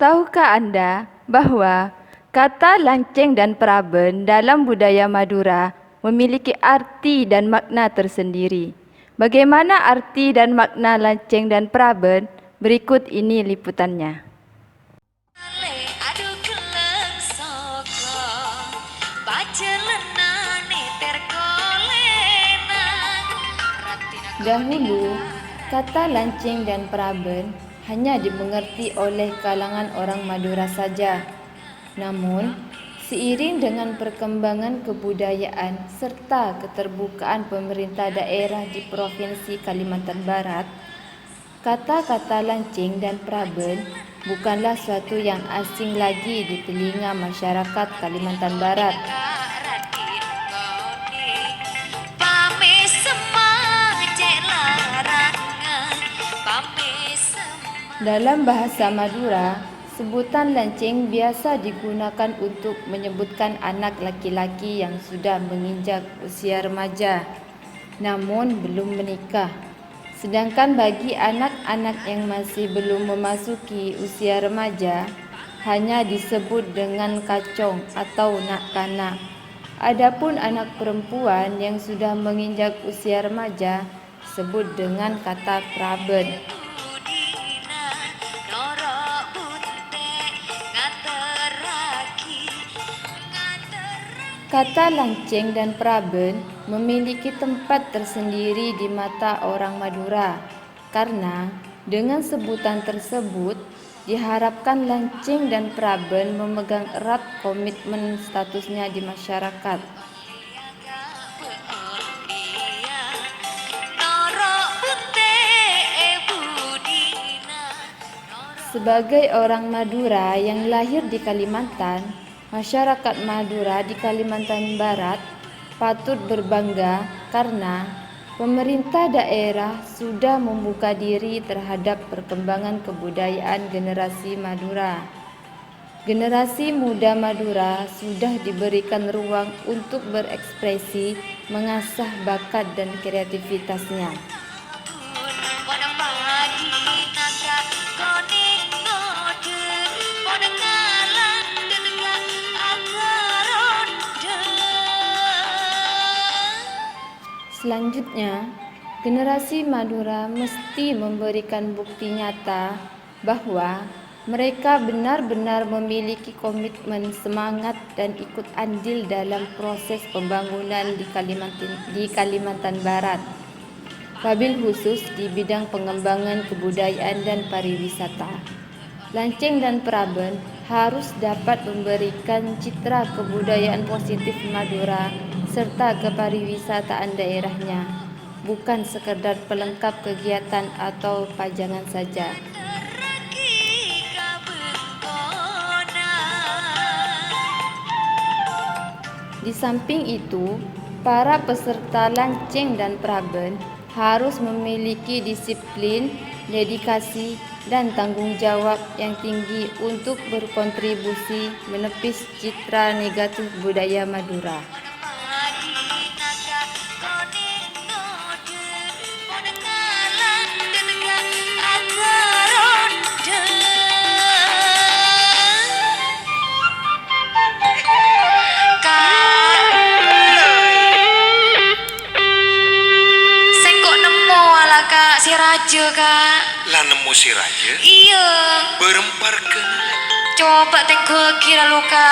Tahukah Anda bahwa kata lanceng dan praben dalam budaya Madura memiliki arti dan makna tersendiri? Bagaimana arti dan makna lanceng dan praben? Berikut ini liputannya. Dahulu, kata lanceng dan praben hanya dimengerti oleh kalangan orang Madura saja. Namun, seiring dengan perkembangan kebudayaan serta keterbukaan pemerintah daerah di Provinsi Kalimantan Barat, kata-kata lanceng dan praben bukanlah suatu yang asing lagi di telinga masyarakat Kalimantan Barat. Dalam bahasa Madura, sebutan lanceng biasa digunakan untuk menyebutkan anak laki-laki yang sudah menginjak usia remaja, namun belum menikah. Sedangkan bagi anak-anak yang masih belum memasuki usia remaja, hanya disebut dengan kacong atau nak kanak. Adapun anak perempuan yang sudah menginjak usia remaja disebut dengan kata praben. Kata lanceng dan praben memiliki tempat tersendiri di mata orang Madura karena dengan sebutan tersebut diharapkan lanceng dan praben memegang erat komitmen statusnya di masyarakat. Sebagai orang Madura yang lahir di Kalimantan, masyarakat Madura di Kalimantan Barat patut berbangga karena pemerintah daerah sudah membuka diri terhadap perkembangan kebudayaan generasi Madura. Generasi muda Madura sudah diberikan ruang untuk berekspresi, mengasah bakat dan kreativitasnya. Selanjutnya, generasi Madura mesti memberikan bukti nyata bahwa mereka benar-benar memiliki komitmen, semangat, dan ikut andil dalam proses pembangunan di Kalimantan Barat, wabil khusus di bidang pengembangan kebudayaan dan pariwisata. Lanceng dan praben harus dapat memberikan citra kebudayaan positif Madura serta kepariwisataan daerahnya, bukan sekedar pelengkap kegiatan atau pajangan saja. Di samping itu, para peserta lanceng dan praben harus memiliki disiplin, dedikasi, dan tanggung jawab yang tinggi untuk berkontribusi menepis citra negatif budaya Madura. Si Raja, Kak. Lah nemu si Raja? Iya. Beremparkeun. Coba tengok kira luka